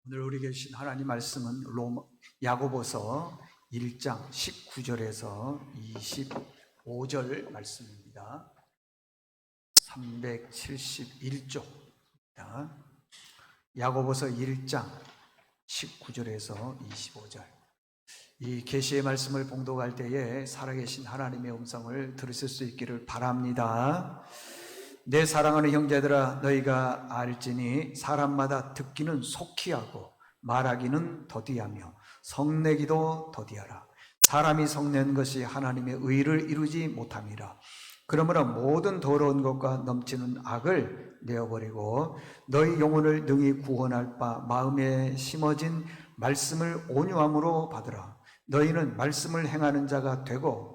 오늘 우리에게 주신 하나님 말씀은 야고보서 1장 19절에서 25절 말씀입니다. 371쪽입니다. 야고보서 1장 19절에서 25절. 이 계시의 말씀을 봉독할 때에 살아계신 하나님의 음성을 들으실 수 있기를 바랍니다. 내 사랑하는 형제들아, 너희가 알지니 사람마다 듣기는 속히 하고 말하기는 더디하며 성내기도 더디하라. 사람이 성낸 것이 하나님의 의를 이루지 못함이라. 그러므로 모든 더러운 것과 넘치는 악을 내어버리고 너희 영혼을 능히 구원할 바 마음에 심어진 말씀을 온유함으로 받으라. 너희는 말씀을 행하는 자가 되고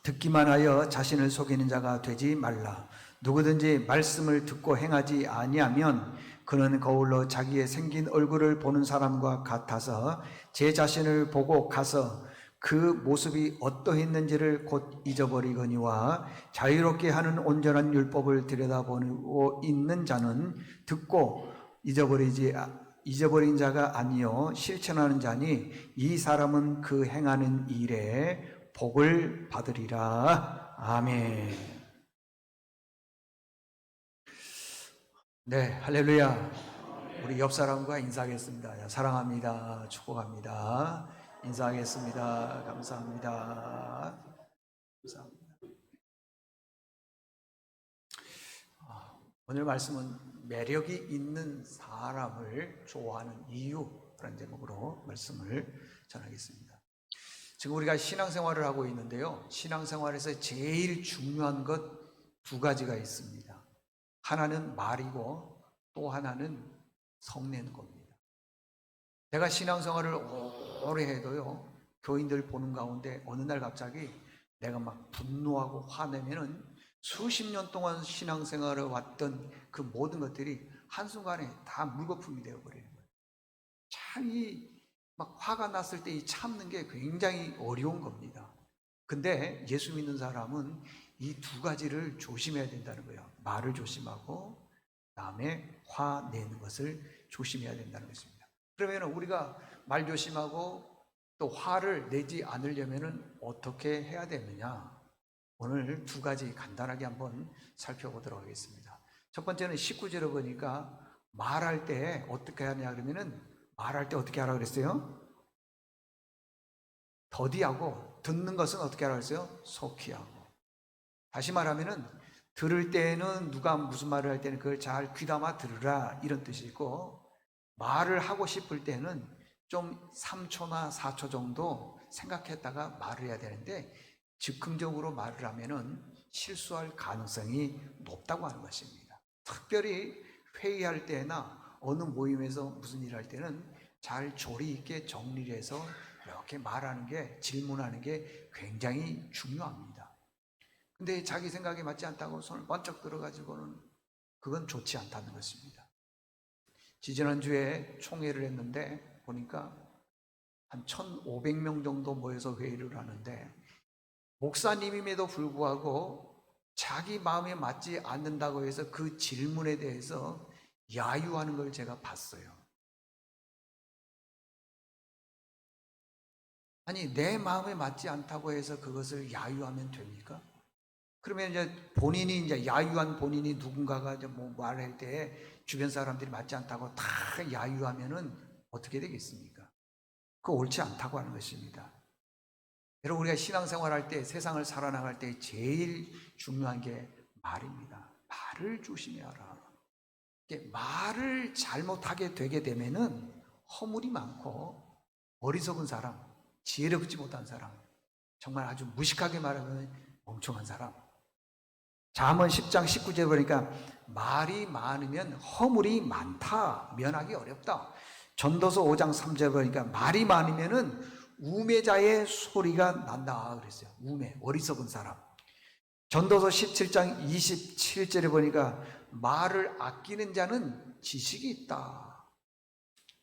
듣기만 하여 자신을 속이는 자가 되지 말라. 누구든지 말씀을 듣고 행하지 아니하면 그는 거울로 자기의 생긴 얼굴을 보는 사람과 같아서 제 자신을 보고 가서 그 모습이 어떠했는지를 곧 잊어버리거니와 자유롭게 하는 온전한 율법을 들여다보고 있는 자는 듣고 잊어버린 자가 아니요 실천하는 자니 이 사람은 그 행하는 일에 복을 받으리라. 아멘. 네, 할렐루야. 우리 옆 사람과 인사하겠습니다. 사랑합니다. 축복합니다. 인사하겠습니다. 감사합니다. 감사합니다. 오늘 말씀은 매력이 있는 사람을 좋아하는 이유라는 제목으로 말씀을 전하겠습니다. 지금 우리가 신앙생활을 하고 있는데요, 신앙생활에서 제일 중요한 것 두 가지가 있습니다. 하나는 말이고 또 하나는 성내는 겁니다. 내가 신앙생활을 오래 해도요, 교인들 보는 가운데 어느 날 갑자기 내가 막 분노하고 화내면은 수십 년 동안 신앙생활을 왔던 그 모든 것들이 한순간에 다 물거품이 되어버리는 거예요. 참 막 화가 났을 때 이 참는 게 굉장히 어려운 겁니다. 근데 예수 믿는 사람은 이 두 가지를 조심해야 된다는 거예요. 말을 조심하고 남의 화내는 것을 조심해야 된다는 것입니다. 그러면 우리가 말 조심하고 또 화를 내지 않으려면 어떻게 해야 되느냐? 오늘 두 가지 간단하게 한번 살펴보도록 하겠습니다. 첫 번째는 19절에 보니까 말할 때 어떻게 하냐 그러면은 말할 때 어떻게 하라고 그랬어요? 더디하고 듣는 것은 어떻게 하라고 그랬어요? 속히 하고. 다시 말하면은 들을 때는 누가 무슨 말을 할 때는 그걸 잘 귀담아 들으라 이런 뜻이고, 말을 하고 싶을 때는 좀 3초나 4초 정도 생각했다가 말을 해야 되는데 즉흥적으로 말을 하면은 실수할 가능성이 높다고 하는 것입니다. 특별히 회의할 때나 어느 모임에서 무슨 일을 할 때는 잘 조리 있게 정리를 해서 이렇게 말하는 게, 질문하는 게 굉장히 중요합니다. 근데 자기 생각에 맞지 않다고 손을 번쩍 들어가지고는 그건 좋지 않다는 것입니다. 지지난주에 총회를 했는데 보니까 한 1,500명 정도 모여서 회의를 하는데 목사님임에도 불구하고 자기 마음에 맞지 않는다고 해서 그 질문에 대해서 야유하는 걸 제가 봤어요. 아니, 내 마음에 맞지 않다고 해서 그것을 야유하면 됩니까? 그러면 이제 본인이 이제 야유한 본인이 누군가가 이제 뭐 말할 때 주변 사람들이 맞지 않다고 다 야유하면은 어떻게 되겠습니까? 그거 옳지 않다고 하는 것입니다. 여러분, 우리가 신앙생활 할 때, 세상을 살아나갈 때 제일 중요한 게 말입니다. 말을 조심해라. 말을 잘못하게 되게 되면은 허물이 많고 어리석은 사람, 지혜롭지 못한 사람, 정말 아주 무식하게 말하면 멍청한 사람. 잠언 10장 19절에 보니까 말이 많으면 허물이 많다, 면하기 어렵다. 전도서 5장 3절에 보니까 말이 많으면은 우매자의 소리가 난다 그랬어요. 우매, 어리석은 사람. 전도서 17장 27절에 보니까 말을 아끼는 자는 지식이 있다.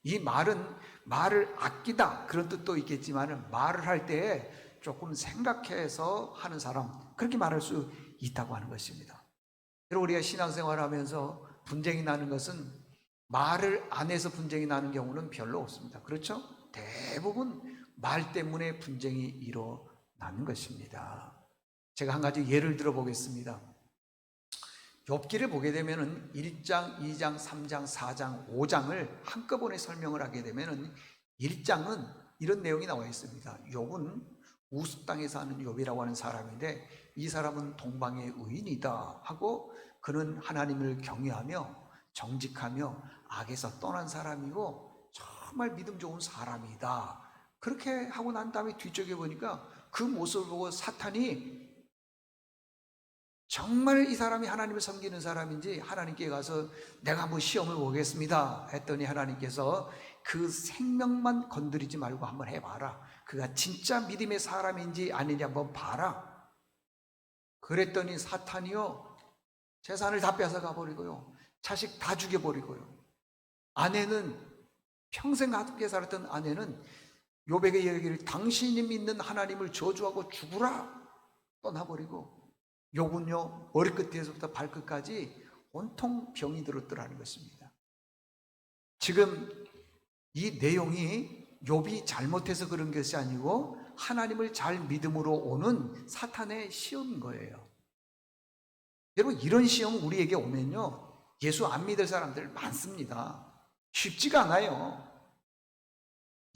이 말은 말을 아끼다 그런 뜻도 있겠지만 말을 할 때 조금 생각해서 하는 사람, 그렇게 말할 수 있다고 하는 것입니다. 여러분, 우리가 신앙생활 하면서 분쟁이 나는 것은 말을 안 해서 분쟁이 나는 경우는 별로 없습니다. 그렇죠? 대부분 말 때문에 분쟁이 일어나는 것입니다. 제가 한 가지 예를 들어 보겠습니다. 욥기를 보게 되면은 1장, 2장, 3장, 4장, 5장을 한꺼번에 설명을 하게 되면은 1장은 이런 내용이 나와 있습니다. 욥은 우스 땅에 사는 욥이라고 하는 사람인데 이 사람은 동방의 의인이다 하고 그는 하나님을 경외하며 정직하며 악에서 떠난 사람이고 정말 믿음 좋은 사람이다. 그렇게 하고 난 다음에 뒤쪽에 보니까 그 모습을 보고 사탄이 정말 이 사람이 하나님을 섬기는 사람인지 하나님께 가서 내가 한번 시험을 보겠습니다 했더니 하나님께서 그 생명만 건드리지 말고 한번 해봐라. 그가 진짜 믿음의 사람인지 아닌지 한번 봐라. 그랬더니 사탄이요 재산을 다 뺏어가 버리고요 자식 다 죽여버리고요 아내는 평생 함께 살았던 아내는 욥에게 이르기를 당신이 믿는 하나님을 저주하고 죽으라 떠나버리고 욥은요 머리끝에서부터 발끝까지 온통 병이 들었더라는 것입니다. 지금 이 내용이 욥이 잘못해서 그런 것이 아니고 하나님을 잘 믿음으로 오는 사탄의 시험인 거예요. 여러분 이런 시험 우리에게 오면요 예수 안 믿을 사람들 많습니다. 쉽지가 않아요.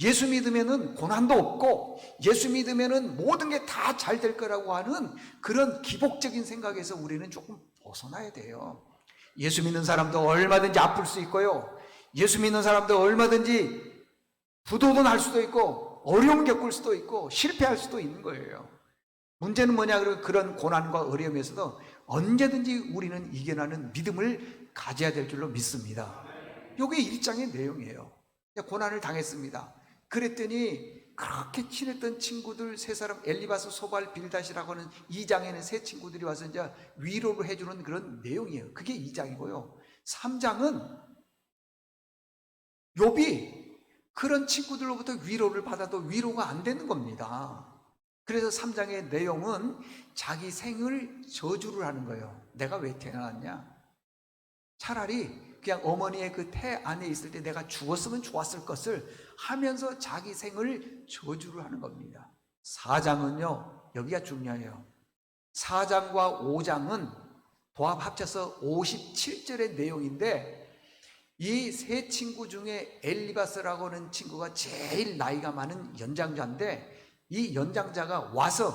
예수 믿으면은 고난도 없고 예수 믿으면은 모든 게 다 잘 될 거라고 하는 그런 기복적인 생각에서 우리는 조금 벗어나야 돼요. 예수 믿는 사람도 얼마든지 아플 수 있고요 예수 믿는 사람도 얼마든지 부도도 날 수도 있고 어려움 겪을 수도 있고 실패할 수도 있는 거예요. 문제는 뭐냐 그러면 그런 고난과 어려움에서도 언제든지 우리는 이겨나는 믿음을 가져야 될 줄로 믿습니다. 이게 1장의 내용이에요. 고난을 당했습니다. 그랬더니 그렇게 친했던 친구들 세 사람 엘리바스, 소발, 빌닷이라고 하는 2장에는 세 친구들이 와서 이제 위로를 해주는 그런 내용이에요. 그게 2장이고요 3장은 욥이 그런 친구들로부터 위로를 받아도 위로가 안 되는 겁니다. 그래서 3장의 내용은 자기 생을 저주를 하는 거예요. 내가 왜 태어났냐? 차라리 그냥 어머니의 그 태 안에 있을 때 내가 죽었으면 좋았을 것을 하면서 자기 생을 저주를 하는 겁니다. 4장은요 여기가 중요해요. 4장과 5장은 도합 합쳐서 57절의 내용인데 이 세 친구 중에 엘리바스라고 하는 친구가 제일 나이가 많은 연장자인데 이 연장자가 와서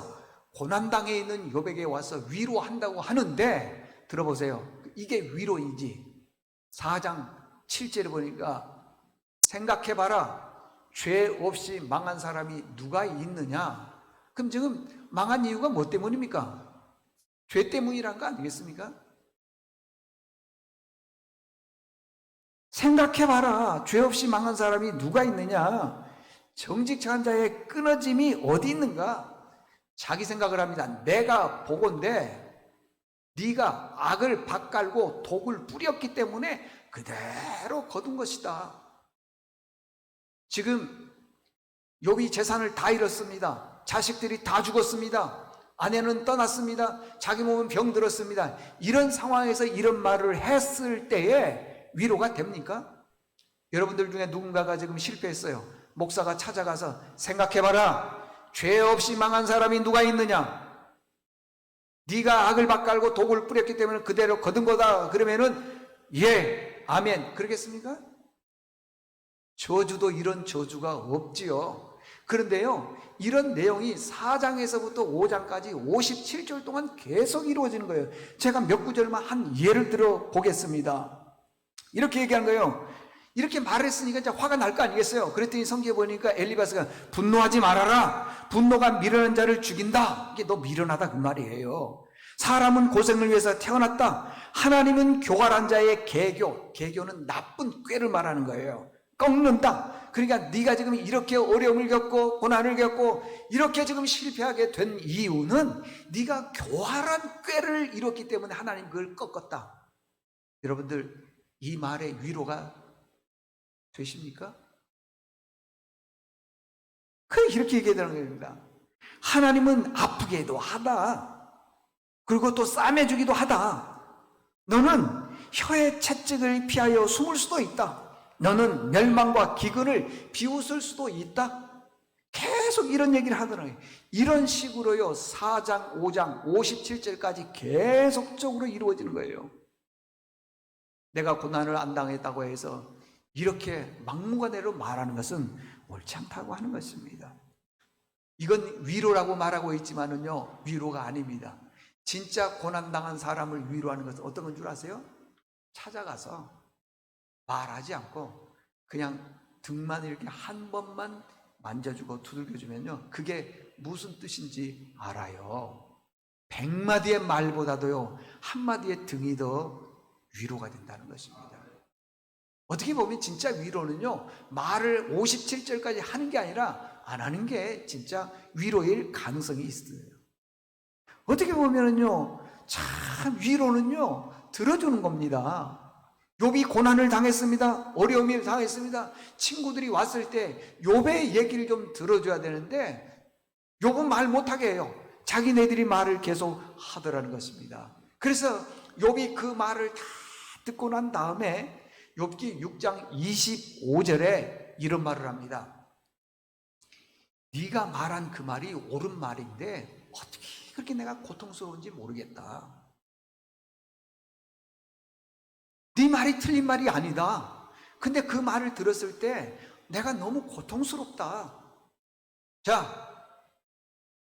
고난당해 있는 욥에게 와서 위로한다고 하는데 들어보세요. 이게 위로인지 4장 7절에 보니까 생각해봐라 죄 없이 망한 사람이 누가 있느냐. 그럼 지금 망한 이유가 뭐 때문입니까? 죄 때문이란 거 아니겠습니까? 생각해봐라 죄 없이 망한 사람이 누가 있느냐. 정직한 자의 끊어짐이 어디 있는가? 자기 생각을 합니다. 내가 보건대 네가 악을 밭갈고 독을 뿌렸기 때문에 그대로 거둔 것이다. 지금 욥이 재산을 다 잃었습니다. 자식들이 다 죽었습니다. 아내는 떠났습니다. 자기 몸은 병들었습니다. 이런 상황에서 이런 말을 했을 때에 위로가 됩니까? 여러분들 중에 누군가가 지금 실패했어요. 목사가 찾아가서 생각해봐라 죄 없이 망한 사람이 누가 있느냐. 네가 악을 밭갈고 독을 뿌렸기 때문에 그대로 거둔 거다. 그러면은 예, 아멘. 그러겠습니까? 저주도 이런 저주가 없지요. 그런데요, 이런 내용이 4장에서부터 5장까지 57절 동안 계속 이루어지는 거예요. 제가 몇 구절만 한 예를 들어 보겠습니다. 이렇게 얘기한 거예요. 이렇게 말했으니까 이제 화가 날 거 아니겠어요? 그랬더니 성경에 보니까 엘리바스가 분노하지 말아라. 분노가 미련한 자를 죽인다. 이게 너 미련하다 그 말이에요. 사람은 고생을 위해서 태어났다. 하나님은 교활한 자의 계교는 나쁜 꾀를 말하는 거예요. 꺾는다. 그러니까 네가 지금 이렇게 어려움을 겪고 고난을 겪고 이렇게 지금 실패하게 된 이유는 네가 교활한 꾀를 이뤘기 때문에 하나님 그걸 꺾었다. 여러분들 이 말에 위로가 되십니까? 그래 이렇게 얘기해야 되는 겁니다. 하나님은 아프게도 하다. 그리고 또 싸매주기도 하다. 너는 혀의 채찍을 피하여 숨을 수도 있다. 너는 멸망과 기근을 비웃을 수도 있다. 계속 이런 얘기를 하더라고요. 이런 식으로요 4장 5장 57절까지 계속적으로 이루어지는 거예요. 내가 고난을 안 당했다고 해서 이렇게 막무가내로 말하는 것은 옳지 않다고 하는 것입니다. 이건 위로라고 말하고 있지만은요 위로가 아닙니다. 진짜 고난당한 사람을 위로하는 것은 어떤 건 줄 아세요? 찾아가서 말하지 않고 그냥 등만 이렇게 한 번만 만져주고 두들겨주면요 그게 무슨 뜻인지 알아요. 100마디의 말보다도요 한마디의 등이 더 위로가 된다는 것입니다. 어떻게 보면 진짜 위로는요 말을 57절까지 하는 게 아니라 안 하는 게 진짜 위로일 가능성이 있어요. 어떻게 보면은요 참 위로는요 들어주는 겁니다. 욥이 고난을 당했습니다. 어려움을 당했습니다. 친구들이 왔을 때 욥의 얘기를 좀 들어줘야 되는데 욥은 말 못하게 해요. 자기네들이 말을 계속 하더라는 것입니다. 그래서 욥이 그 말을 다 듣고 난 다음에 욥기 6장 25절에 이런 말을 합니다. 네가 말한 그 말이 옳은 말인데 어떻게 그렇게 내가 고통스러운지 모르겠다. 네 말이 틀린 말이 아니다. 근데 그 말을 들었을 때 내가 너무 고통스럽다. 자,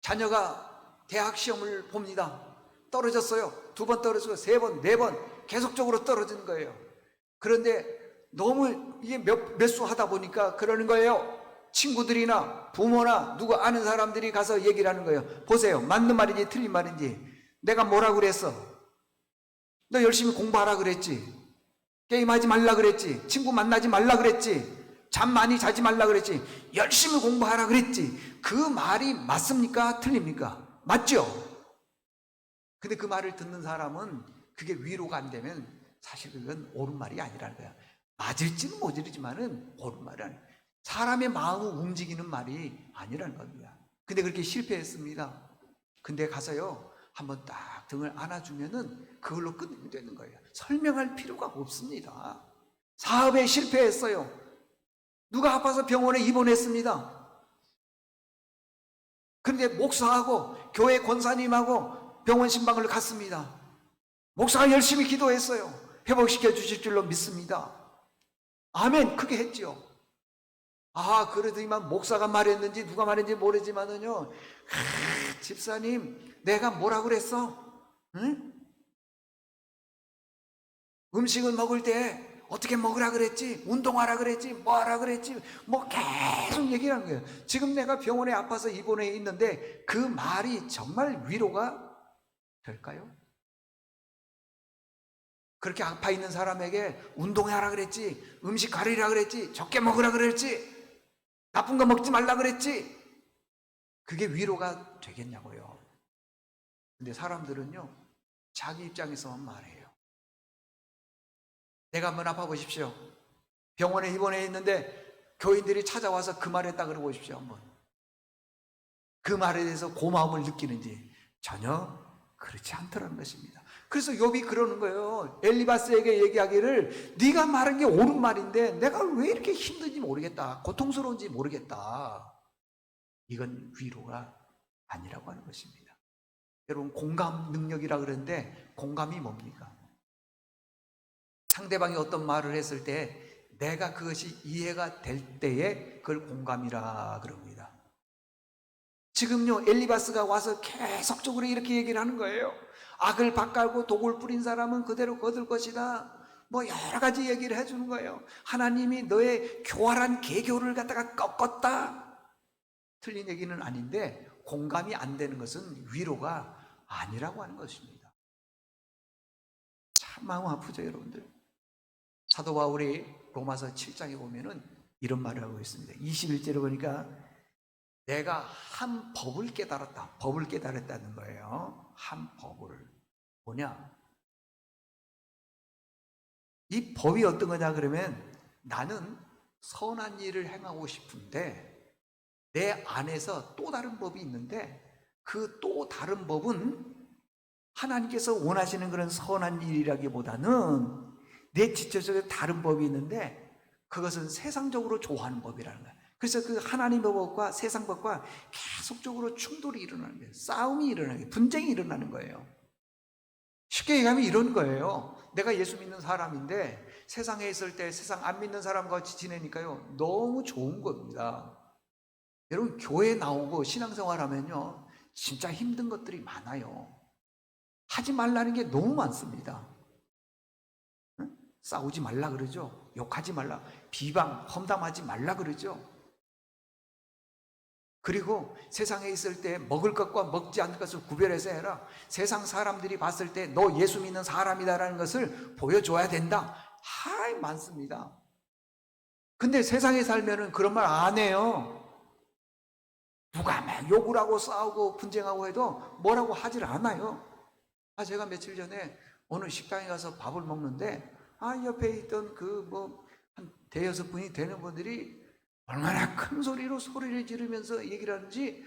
자녀가 대학 시험을 봅니다. 떨어졌어요. 2번 떨어지고 3번, 4번 계속적으로 떨어지는 거예요. 그런데 너무 이게 몇 수 하다 보니까 그러는 거예요. 친구들이나 부모나 누구 아는 사람들이 가서 얘기를 하는 거예요. 보세요. 맞는 말인지 틀린 말인지. 내가 뭐라 그랬어? 너 열심히 공부하라 그랬지. 게임하지 말라 그랬지. 친구 만나지 말라 그랬지. 잠 많이 자지 말라 그랬지. 열심히 공부하라 그랬지. 그 말이 맞습니까? 틀립니까? 맞죠? 근데 그 말을 듣는 사람은 그게 위로가 안 되면 사실 그건 옳은 말이 아니라는 거야. 맞을지는 모르지만은 옳은 말이 아니야. 사람의 마음을 움직이는 말이 아니라는 겁니다. 근데 그렇게 실패했습니다. 근데 가서요 한번 딱 등을 안아주면은 그걸로 끝내면 되는 거예요. 설명할 필요가 없습니다. 사업에 실패했어요. 누가 아파서 병원에 입원했습니다. 그런데 목사하고 교회 권사님하고 병원 신방을 갔습니다. 목사가 열심히 기도했어요. 회복시켜 주실 줄로 믿습니다. 아멘. 크게 했죠. 아, 그러더니만 목사가 말했는지 누가 말했는지 모르지만은요, 집사님, 내가 뭐라 그랬어? 응? 음식을 먹을 때 어떻게 먹으라 그랬지? 운동하라 그랬지? 뭐 하라 그랬지? 뭐 계속 얘기를 하는 거예요. 지금 내가 병원에 아파서 입원해 있는데 그 말이 정말 위로가 될까요? 그렇게 아파 있는 사람에게 운동하라 그랬지? 음식 가리라 그랬지? 적게 먹으라 그랬지? 나쁜 거 먹지 말라 그랬지? 그게 위로가 되겠냐고요. 근데 사람들은요 자기 입장에서만 말해요. 내가 한번 아파 보십시오. 병원에 입원해 있는데 교인들이 찾아와서 그 말했다 그러고 보십시오. 한번 그 말에 대해서 고마움을 느끼는지 전혀 그렇지 않더라는 것입니다. 그래서 욥이 그러는 거예요. 엘리바스에게 얘기하기를 네가 말한 게 옳은 말인데 내가 왜 이렇게 힘든지 모르겠다. 고통스러운지 모르겠다. 이건 위로가 아니라고 하는 것입니다. 여러분 공감 능력이라 그러는데 공감이 뭡니까? 상대방이 어떤 말을 했을 때 내가 그것이 이해가 될 때에 그걸 공감이라 그럽니다. 지금요 엘리바스가 와서 계속적으로 이렇게 얘기를 하는 거예요. 악을 밭갈고 독을 뿌린 사람은 그대로 거둘 것이다. 뭐 여러 가지 얘기를 해주는 거예요. 하나님이 너의 교활한 계교를 갖다가 꺾었다. 틀린 얘기는 아닌데 공감이 안 되는 것은 위로가 아니라고 하는 것입니다. 참 마음 아프죠 여러분들. 사도 바울이 로마서 7장에 보면은 이런 말을 하고 있습니다. 21절에 보니까 내가 한 법을 깨달았다. 법을 깨달았다는 거예요. 한 법을. 뭐냐? 이 법이 어떤 거냐 그러면 나는 선한 일을 행하고 싶은데 내 안에서 또 다른 법이 있는데 그 또 다른 법은 하나님께서 원하시는 그런 선한 일이라기보다는 내 지체적인 다른 법이 있는데 그것은 세상적으로 좋아하는 법이라는 거예요. 그래서 그 하나님의 법과 세상 법과 계속적으로 충돌이 일어나는 거예요. 싸움이 일어나는 거예요. 분쟁이 일어나는 거예요. 쉽게 얘기하면 이런 거예요. 내가 예수 믿는 사람인데 세상에 있을 때 세상 안 믿는 사람과 같이 지내니까요, 너무 좋은 겁니다. 여러분, 교회 나오고 신앙생활 하면요, 진짜 힘든 것들이 많아요. 하지 말라는 게 너무 많습니다. 응? 싸우지 말라 그러죠. 욕하지 말라, 비방, 험담하지 말라 그러죠. 그리고 세상에 있을 때 먹을 것과 먹지 않을 것을 구별해서 해라. 세상 사람들이 봤을 때 너 예수 믿는 사람이다라는 것을 보여줘야 된다. 하이 많습니다. 근데 세상에 살면은 그런 말 안 해요. 누가 막 욕을 하고 싸우고 분쟁하고 해도 뭐라고 하질 않아요. 제가 며칠 전에 어느 식당에 가서 밥을 먹는데 옆에 있던 한 대여섯 분이 되는 분들이 얼마나 큰 소리로 소리를 지르면서 얘기를 하는지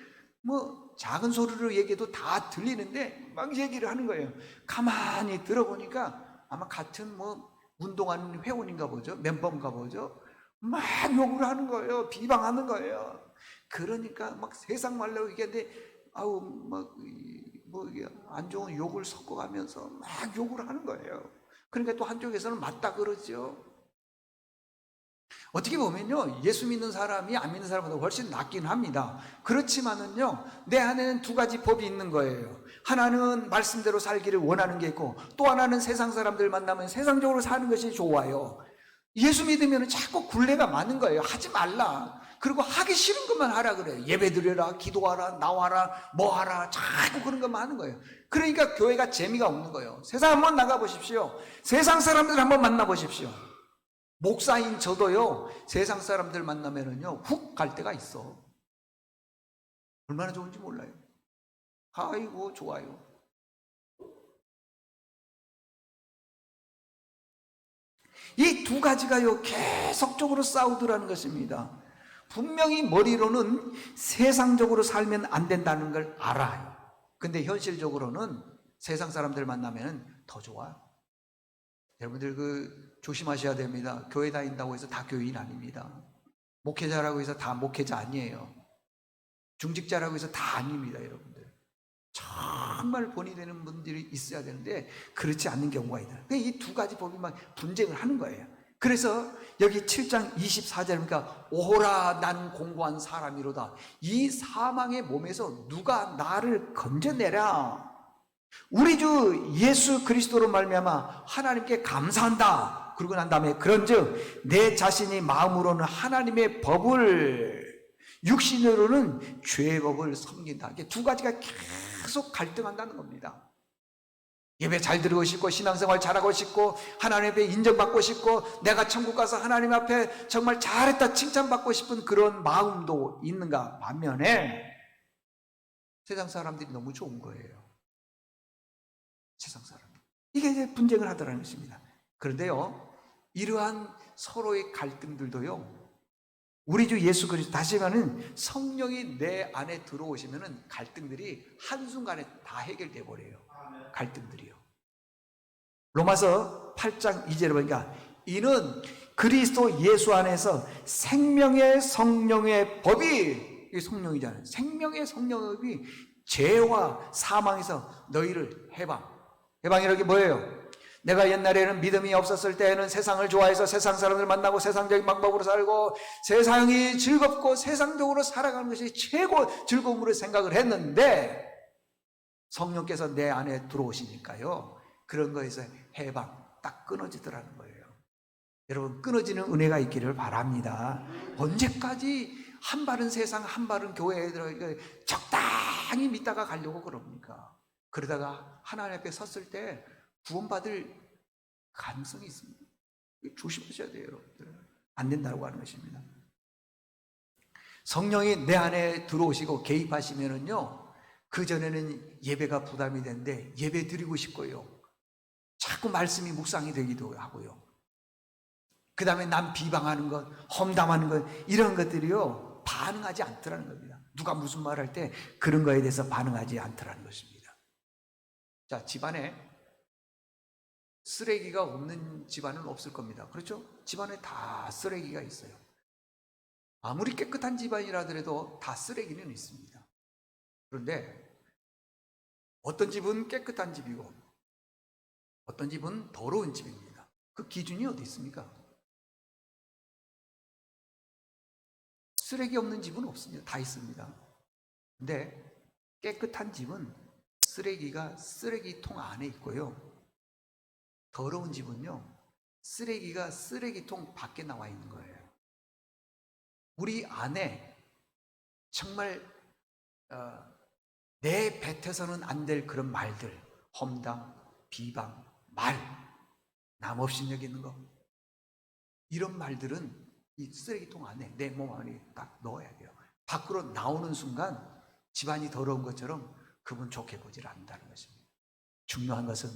작은 소리로 얘기해도 다 들리는데 막 얘기를 하는 거예요. 가만히 들어보니까 아마 같은 운동하는 회원인가 보죠. 멤버인가 보죠. 막 욕을 하는 거예요. 비방하는 거예요. 그러니까 막 세상 말로 얘기하는데 안 좋은 욕을 섞어가면서 막 욕을 하는 거예요. 그러니까 또 한쪽에서는 맞다 그러죠. 어떻게 보면요, 예수 믿는 사람이 안 믿는 사람보다 훨씬 낫긴 합니다. 그렇지만은요, 내 안에는 두 가지 법이 있는 거예요. 하나는 말씀대로 살기를 원하는 게 있고, 또 하나는 세상 사람들 만나면 세상적으로 사는 것이 좋아요. 예수 믿으면 자꾸 굴레가 많은 거예요. 하지 말라. 그리고 하기 싫은 것만 하라 그래요. 예배 드려라, 기도하라, 나와라, 뭐 하라, 자꾸 그런 것만 하는 거예요. 그러니까 교회가 재미가 없는 거예요. 세상 한번 나가보십시오. 세상 사람들 한번 만나보십시오. 목사인 저도요, 세상 사람들 만나면은요, 훅 갈 때가 있어. 얼마나 좋은지 몰라요. 아이고, 좋아요. 이 두 가지가요, 계속적으로 싸우더라는 것입니다. 분명히 머리로는 세상적으로 살면 안 된다는 걸 알아요. 근데 현실적으로는 세상 사람들 만나면 더 좋아요. 여러분들 조심하셔야 됩니다. 교회 다닌다고 해서 다 교인 아닙니다. 목회자라고 해서 다 목회자 아니에요. 중직자라고 해서 다 아닙니다, 여러분들. 정말 본이 되는 분들이 있어야 되는데 그렇지 않는 경우가 있다. 이 두 가지 법이 막 분쟁을 하는 거예요. 그래서 여기 7장 24절이니까 오호라 나는 공고한 사람이로다. 이 사망의 몸에서 누가 나를 건져내라. 우리 주 예수 그리스도로 말미암아 하나님께 감사한다. 그러고 난 다음에 그런즉 내 자신이 마음으로는 하나님의 법을, 육신으로는 죄의 법을 섬긴다. 이게 두 가지가 계속 갈등한다는 겁니다. 예배 잘 드리고 싶고 신앙생활 잘하고 싶고 하나님 앞에 인정받고 싶고 내가 천국 가서 하나님 앞에 정말 잘했다 칭찬받고 싶은 그런 마음도 있는가 반면에 세상 사람들이 너무 좋은 거예요. 세상 사람. 이게 이제 분쟁을 하더라는 것입니다. 그런데요, 이러한 서로의 갈등들도요, 우리 주 예수 그리스도, 다시 말하면 성령이 내 안에 들어오시면은 갈등들이 한순간에 다 해결돼 버려요. 갈등들이요. 로마서 8장 2절에 보니까 이는 그리스도 예수 안에서 생명의 성령의 법이, 이게 성령이잖아요. 생명의 성령의 법이 죄와 사망에서 너희를 해방이라는 게 뭐예요? 내가 옛날에는 믿음이 없었을 때에는 세상을 좋아해서 세상 사람들 만나고 세상적인 방법으로 살고 세상이 즐겁고 세상적으로 살아가는 것이 최고 즐거움으로 생각을 했는데 성령께서 내 안에 들어오시니까요, 그런 거에서 해방 딱 끊어지더라는 거예요. 여러분, 끊어지는 은혜가 있기를 바랍니다. 언제까지 한 발은 세상 한 발은 교회에 들어 적당히 믿다가 가려고 그럽니까? 그러다가 하나님 앞에 섰을 때 구원받을 가능성이 있습니다. 조심하셔야 돼요, 여러분들. 안 된다고 하는 것입니다. 성령이 내 안에 들어오시고 개입하시면은요, 그전에는 예배가 부담이 되는데 예배 드리고 싶고요, 자꾸 말씀이 묵상이 되기도 하고요, 그 다음에 남 비방하는 것, 험담하는 것, 이런 것들이요 반응하지 않더라는 겁니다. 누가 무슨 말 할 때 그런 거에 대해서 반응하지 않더라는 것입니다. 자, 집안에 쓰레기가 없는 집안은 없을 겁니다. 그렇죠? 집안에 다 쓰레기가 있어요. 아무리 깨끗한 집안이라더라도 다 쓰레기는 있습니다. 그런데 어떤 집은 깨끗한 집이고 어떤 집은 더러운 집입니다. 그 기준이 어디 있습니까? 쓰레기 없는 집은 없습니다. 다 있습니다. 근데 깨끗한 집은 쓰레기가 쓰레기통 안에 있고요. 더러운 집은요, 쓰레기가 쓰레기통 밖에 나와 있는 거예요. 우리 안에 정말 내뱉어서는 안 될 그런 말들, 험담, 비방, 말, 남 없이 여기는 거, 이런 말들은 이 쓰레기통 안에, 내 몸 안에 딱 넣어야 돼요. 밖으로 나오는 순간 집안이 더러운 것처럼 그분 좋게 보질 않는다는 것입니다. 중요한 것은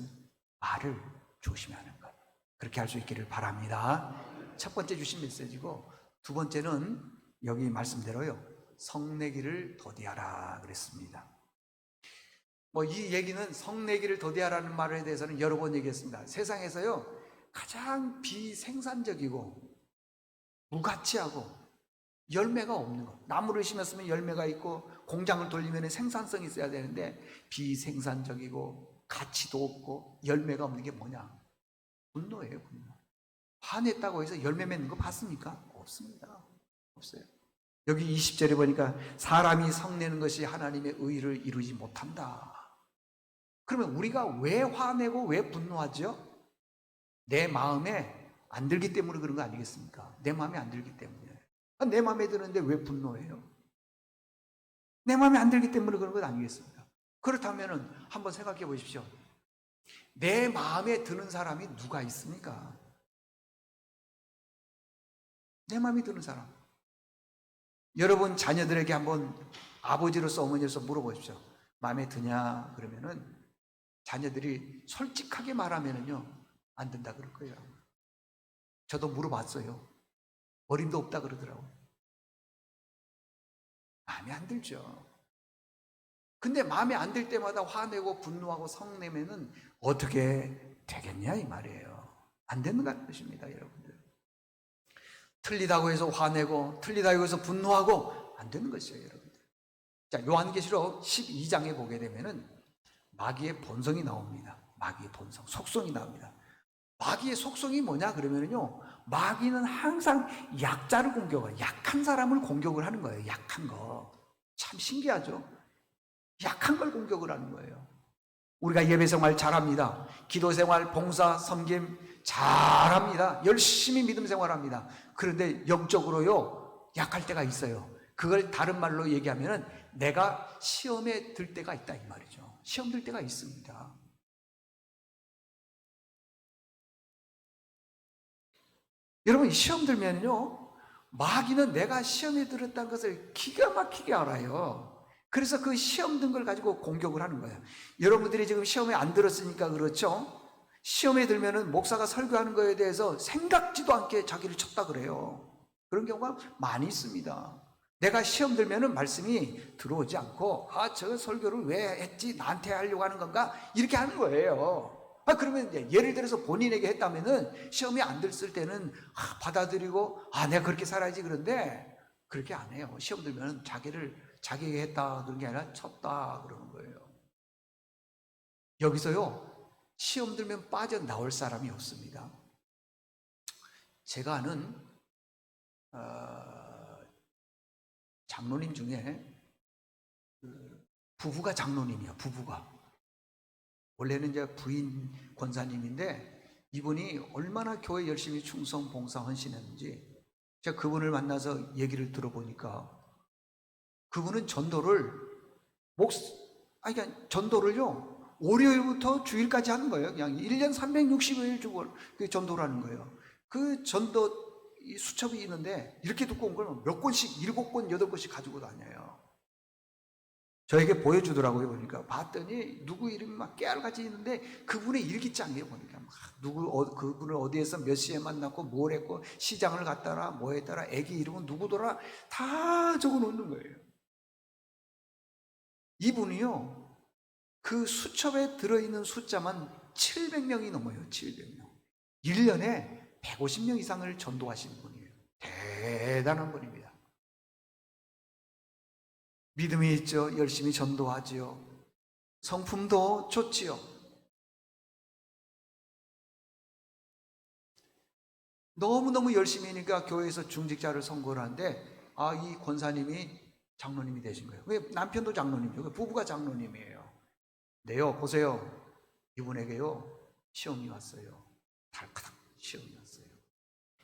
말을 조심하는 것. 그렇게 할 수 있기를 바랍니다. 첫 번째 주신 메시지고, 두 번째는 여기 말씀대로요, 성내기를 더디하라 그랬습니다. 이 얘기는 성내기를 더디하라는 말에 대해서는 여러 번 얘기했습니다. 세상에서요 가장 비생산적이고 무가치하고 열매가 없는 것, 나무를 심었으면 열매가 있고 공장을 돌리면 생산성이 있어야 되는데 비생산적이고 가치도 없고 열매가 없는 게 뭐냐? 분노예요. 분노. 화냈다고 해서 열매 맺는 거 봤습니까? 없습니다. 없어요. 여기 20절에 보니까 사람이 성내는 것이 하나님의 의를 이루지 못한다. 그러면 우리가 왜 화내고 왜 분노하죠? 내 마음에 안 들기 때문에 그런 거 아니겠습니까? 내 마음에 안 들기 때문에. 내 마음에 드는데 왜 분노해요? 내 마음에 안 들기 때문에 그런 것 아니겠습니까? 그렇다면 한번 생각해 보십시오. 내 마음에 드는 사람이 누가 있습니까? 내 마음에 드는 사람. 여러분 자녀들에게 한번 아버지로서 어머니로서 물어보십시오. 마음에 드냐? 그러면은 자녀들이 솔직하게 말하면은요, 안 된다 그럴 거예요. 저도 물어봤어요. 어림도 없다 그러더라고요. 마음에 안 들죠. 근데 마음에 안 들 때마다 화내고 분노하고 성내면은 어떻게 되겠냐 이 말이에요. 안 되는 것입니다, 여러분들. 틀리다고 해서 화내고 틀리다고 해서 분노하고 안 되는 것이에요, 여러분들. 자, 요한계시록 12장에 보게 되면은 마귀의 본성이 나옵니다. 마귀의 본성, 속성이 나옵니다. 마귀의 속성이 뭐냐 그러면요, 마귀는 항상 약자를 공격해요. 약한 사람을 공격을 하는 거예요. 약한 거. 참 신기하죠? 약한 걸 공격을 하는 거예요. 우리가 예배 생활 잘합니다. 기도 생활, 봉사, 섬김 잘합니다. 열심히 믿음 생활합니다. 그런데 영적으로요, 약할 때가 있어요. 그걸 다른 말로 얘기하면 내가 시험에 들 때가 있다 이 말이죠. 시험 들 때가 있습니다. 여러분, 시험 들면요, 마귀는 내가 시험에 들었다는 것을 기가 막히게 알아요. 그래서 그 시험 든 걸 가지고 공격을 하는 거예요. 여러분들이 지금 시험에 안 들었으니까 그렇죠? 시험에 들면은 목사가 설교하는 거에 대해서 생각지도 않게 자기를 쳤다 그래요. 그런 경우가 많이 있습니다. 내가 시험 들면은 말씀이 들어오지 않고, 저 설교를 왜 했지? 나한테 하려고 하는 건가? 이렇게 하는 거예요. 그러면 이제 예를 들어서 본인에게 했다면은 시험이 안 들었을 때는 받아들이고, 내가 그렇게 살아야지. 그런데 그렇게 안 해요. 시험 들면은 자기에게 했다 그런 게 아니라 쳤다 그러는 거예요. 여기서요, 시험 들면 빠져나올 사람이 없습니다. 제가 아는 장로님 중에 부부가 장로님이야. 부부가 원래는 이제 부인 권사님인데 이분이 얼마나 교회 열심히 충성 봉사 헌신했는지 제가 그분을 만나서 얘기를 들어보니까 그분은 전도를 그러니까 전도를요, 월요일부터 주일까지 하는 거예요. 그냥 1년 365일 주고 전도를 하는 거예요. 그 전도 수첩이 있는데 이렇게 두꺼운 걸 몇 권씩, 7권, 8권씩 가지고 다녀요. 저에게 보여주더라고요. 보니까 봤더니 누구 이름이 막 깨알같이 있는데 그분의 일기장이에요. 보니까 그분을 어디에서 몇 시에 만났고 뭘 했고 시장을 갔다라 뭐 했다라 애기 이름은 누구더라 다 적어놓는 거예요. 이분이요, 그 수첩에 들어있는 숫자만 700명이 넘어요. 700명. 1년에 150명 이상을 전도하시는 분이에요. 대단한 분입니다. 믿음이 있죠. 열심히 전도하지요. 성품도 좋지요. 너무너무 열심히 하니까 교회에서 중직자를 선고를 하는데 이 권사님이 장로님이 되신 거예요. 왜? 남편도 장로님이죠. 부부가 장로님이에요. 네요, 보세요. 이분에게요 시험이 왔어요. 달크닥 시험이 왔어요.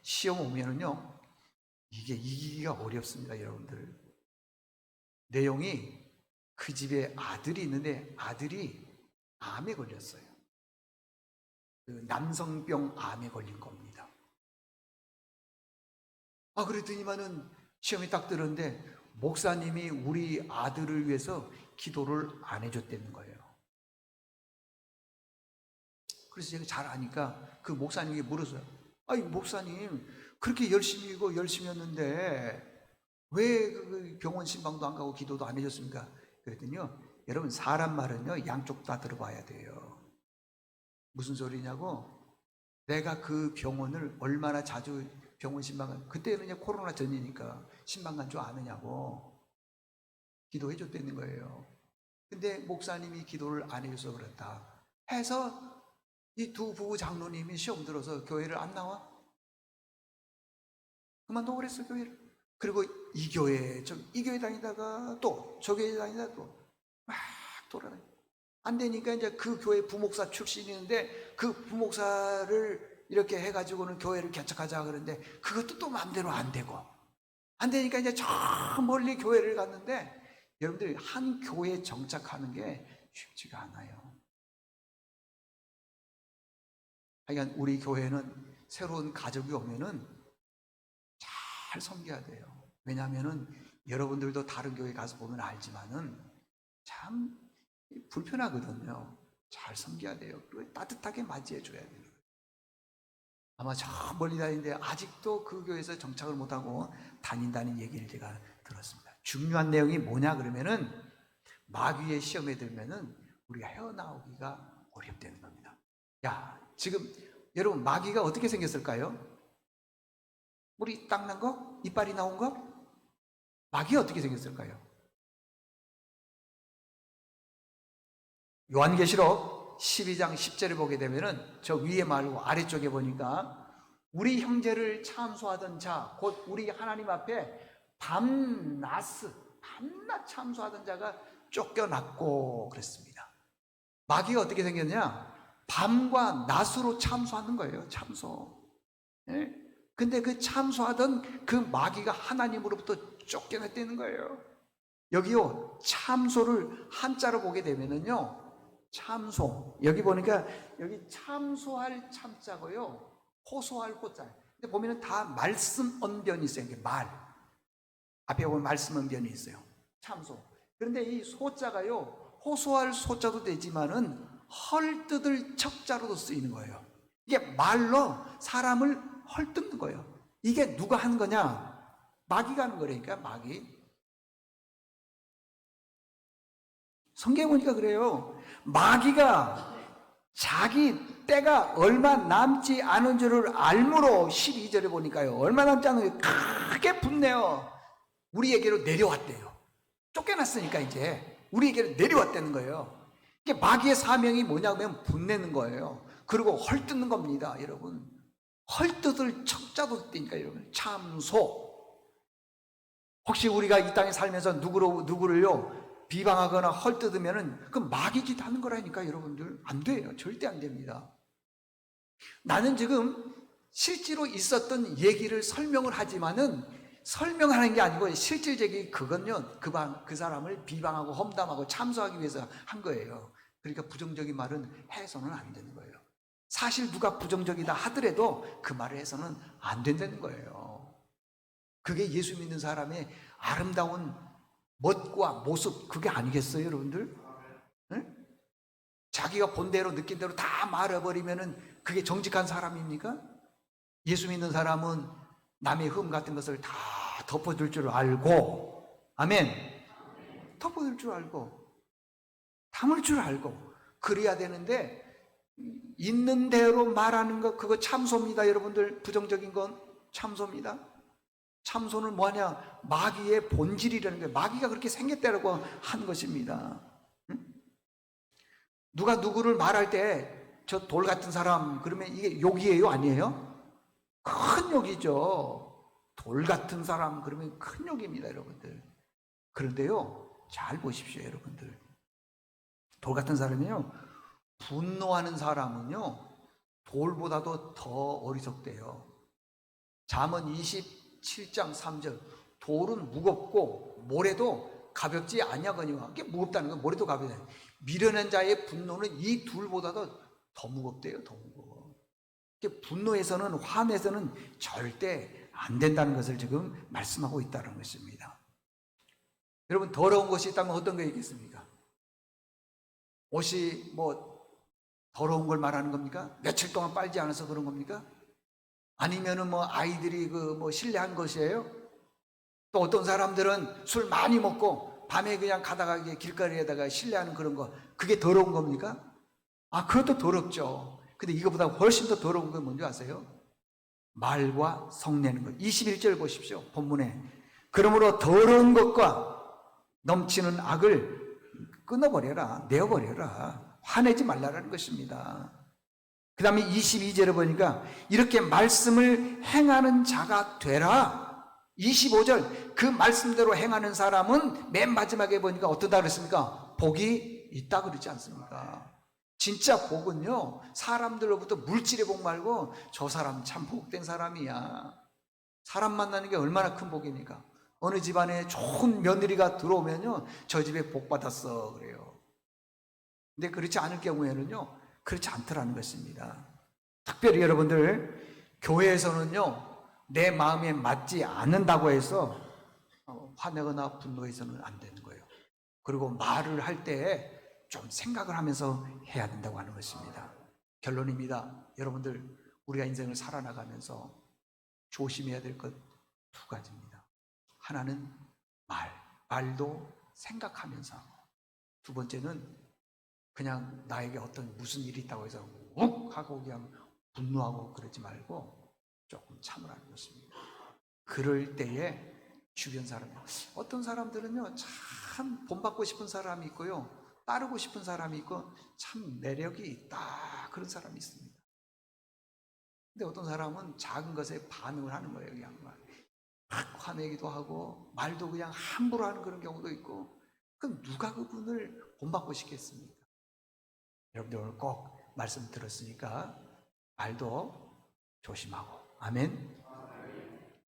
시험 오면은요 이게 이기기가 어렵습니다. 여러분들, 내용이 그 집에 아들이 있는데 아들이 암에 걸렸어요. 그 남성병 암에 걸린 겁니다. 그랬더니만은 시험이 딱 들었는데 목사님이 우리 아들을 위해서 기도를 안 해줬다는 거예요. 그래서 제가 잘 아니까 그 목사님에게 물었어요. 목사님, 그렇게 열심히 이고 열심히 했는데 왜 그 병원 신방도 안 가고 기도도 안 해줬습니까? 그랬더니요, 여러분, 사람 말은요 양쪽 다 들어봐야 돼요. 무슨 소리냐고, 내가 그 병원을 얼마나 자주 병원 신방을, 그때는 이제 코로나 전이니까 신방 간 줄 아느냐고 기도해 줬다는 거예요. 근데 목사님이 기도를 안 해줘서 그렇다 해서 이 두 부부 장로님이 시험 들어서 교회를 안 나와? 그만두고 그랬어, 교회를. 그리고 이 교회, 이 교회 다니다가 또 저 교회 다니다가 또 막 돌아다니. 안 되니까 이제 그 교회 부목사 출신이는데 그 부목사를 이렇게 해가지고는 교회를 개척하자 그러는데 그것도 또 마음대로 안 되고, 안 되니까 이제 저 멀리 교회를 갔는데, 여러분들이 한 교회에 정착하는 게 쉽지가 않아요. 하여간 우리 교회는 새로운 가족이 오면은 잘 섬겨야 돼요. 왜냐하면은 여러분들도 다른 교회 가서 보면 알지만은 참 불편하거든요. 잘 섬겨야 돼요. 그리고 따뜻하게 맞이해 줘야 돼요. 아마 저 멀리 다니는데 아직도 그 교회에서 정착을 못하고 다닌다는 얘기를 제가 들었습니다. 중요한 내용이 뭐냐 그러면은 마귀의 시험에 들면은 우리가 헤어나오기가 어렵다는 겁니다. 지금 여러분, 마귀가 어떻게 생겼을까요? 물이 딱 난 거? 이빨이 나온 거? 마귀가 어떻게 생겼을까요? 요한계시록 12장 10절을 보게 되면은 저 위에 말고 아래쪽에 보니까 우리 형제를 참소하던 자, 곧 우리 하나님 앞에 밤낮 참소하던 자가 쫓겨났고 그랬습니다. 마귀가 어떻게 생겼냐? 밤과 낮으로 참소하는 거예요. 참소. 근데 그 참소하던 그 마귀가 하나님으로부터 쫓겨났다는 거예요. 여기요, 참소를 한자로 보게 되면은요, 참소, 여기 보니까 여기 참소할 참자고요, 호소할 호자. 근데 보면은 다 말씀 언변이 있어요. 이게 말 앞에 보면 말씀 언변이 있어요. 참소. 그런데 이 소자가요, 호소할 소자도 되지만은 헐뜯을 척자로도 쓰이는 거예요. 이게 말로 사람을 헐뜯는 거예요. 이게 누가 하는 거냐? 마귀가 하는 거라니까. 마귀. 성경에 보니까 그래요. 마귀가 자기 때가 얼마 남지 않은 줄을 알므로 12절에 보니까요, 얼마 남지 않은 줄 크게 분내어 우리에게로 내려왔대요. 쫓겨났으니까 이제 우리에게로 내려왔다는 거예요. 이게 마귀의 사명이 뭐냐면 분내는 거예요. 그리고 헐뜯는 겁니다. 여러분, 헐뜯을 척자도 뜨니까 여러분, 참소. 혹시 우리가 이 땅에 살면서 누구를요 비방하거나 헐뜯으면은 그 마귀 짓 하는 거라니까. 여러분들, 안 돼요. 절대 안 됩니다. 나는 지금 실제로 있었던 얘기를 설명을 하지만은 설명하는 게 아니고 실질적인 그건요, 그 사람을 비방하고 험담하고 참소하기 위해서 한 거예요. 그러니까 부정적인 말은 해서는 안 되는 거예요. 사실 누가 부정적이다 하더라도 그 말을 해서는 안 된다는 거예요. 그게 예수 믿는 사람의 아름다운 멋과 모습, 그게 아니겠어요, 여러분들? 네? 자기가 본 대로 느낀 대로 다 말해버리면은 그게 정직한 사람입니까? 예수 믿는 사람은 남의 흠 같은 것을 다 덮어줄 줄 알고, 아멘. 덮어줄 줄 알고, 담을 줄 알고 그래야 되는데, 있는 대로 말하는 것, 그거 참소입니다. 여러분들, 부정적인 건 참소입니다. 참소는 뭐하냐? 마귀의 본질이라는 거예요. 마귀가 그렇게 생겼다라고 한 것입니다. 누가 누구를 말할 때 저 돌 같은 사람, 그러면 이게 욕이에요? 아니에요? 큰 욕이죠. 돌 같은 사람, 그러면 큰 욕입니다, 여러분들. 그런데요, 잘 보십시오, 여러분들. 돌 같은 사람이요, 분노하는 사람은요, 돌보다도 더 어리석대요. 잠언 27장 3절, 돌은 무겁고 모래도 가볍지 아니하거니와. 이게 무겁다는 건 모래도 가볍지 않아요. 미련한 자의 분노는 이 둘보다도 더 무겁대요. 더 무거워. 분노에서는, 화내서는 절대 안 된다는 것을 지금 말씀하고 있다는 것입니다. 여러분, 더러운 것이 있다면 어떤 게 있겠습니까? 옷이 뭐 더러운 걸 말하는 겁니까? 며칠 동안 빨지 않아서 그런 겁니까? 아니면은 뭐 아이들이 뭐 실례한 것이에요? 또 어떤 사람들은 술 많이 먹고 밤에 그냥 가다가 길거리에다가 실례하는 그런 거, 그게 더러운 겁니까? 아, 그것도 더럽죠. 근데 이거보다 훨씬 더 더러운 건 뭔지 아세요? 말과 성내는 것. 21절 보십시오. 본문에. 그러므로 더러운 것과 넘치는 악을 끊어버려라. 내어버려라. 화내지 말라라는 것입니다. 그 다음에 22절에 보니까 이렇게 말씀을 행하는 자가 되라. 25절, 그 말씀대로 행하는 사람은 맨 마지막에 보니까 어떠다 그랬습니까? 복이 있다 그러지 않습니까? 진짜 복은요, 사람들로부터 물질의 복 말고 저 사람 참 복된 사람이야. 사람 만나는 게 얼마나 큰 복입니까? 어느 집안에 좋은 며느리가 들어오면요, 저 집에 복 받았어 그래요. 근데 그렇지 않을 경우에는요, 그렇지 않더라는 것입니다. 특별히 여러분들, 교회에서는요, 내 마음에 맞지 않는다고 해서 화내거나 분노해서는 안 되는 거예요. 그리고 말을 할 때 좀 생각을 하면서 해야 된다고 하는 것입니다. 결론입니다. 여러분들, 우리가 인생을 살아나가면서 조심해야 될 것 두 가지입니다. 하나는 말도 생각하면서 하고, 두 번째는 그냥 나에게 어떤 무슨 일이 있다고 해서 욱 하고 그냥 분노하고 그러지 말고 조금 참으라는 것입니다. 그럴 때에 주변 사람, 어떤 사람들은요, 참 본받고 싶은 사람이 있고요, 따르고 싶은 사람이 있고, 참 매력이 있다 그런 사람이 있습니다. 근데 어떤 사람은 작은 것에 반응을 하는 거예요. 그냥 막 화내기도 하고 말도 그냥 함부로 하는 그런 경우도 있고. 그럼 누가 그분을 본받고 싶겠습니까? 여러분들 오늘 꼭 말씀 들었으니까 말도 조심하고, 아멘.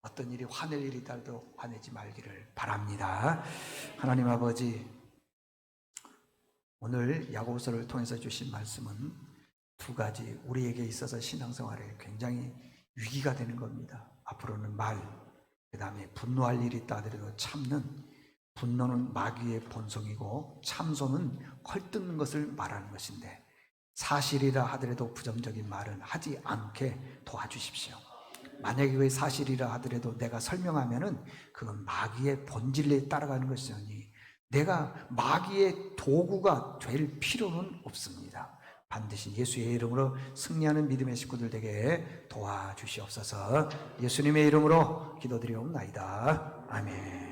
어떤 일이 화낼 일이 있다도 화내지 말기를 바랍니다. 하나님 아버지, 오늘 야고보서를 통해서 주신 말씀은 두 가지, 우리에게 있어서 신앙생활에 굉장히 위기가 되는 겁니다. 앞으로는 말, 그 다음에 분노할 일이 있다 하더라도 참는, 분노는 마귀의 본성이고 참소는 헐뜯는 것을 말하는 것인데, 사실이라 하더라도 부정적인 말은 하지 않게 도와주십시오. 만약에 그게 사실이라 하더라도 내가 설명하면은 그건 마귀의 본질에 따라가는 것이니 내가 마귀의 도구가 될 필요는 없습니다. 반드시 예수의 이름으로 승리하는 믿음의 식구들 되게 도와주시옵소서. 예수님의 이름으로 기도드리옵나이다. 아멘.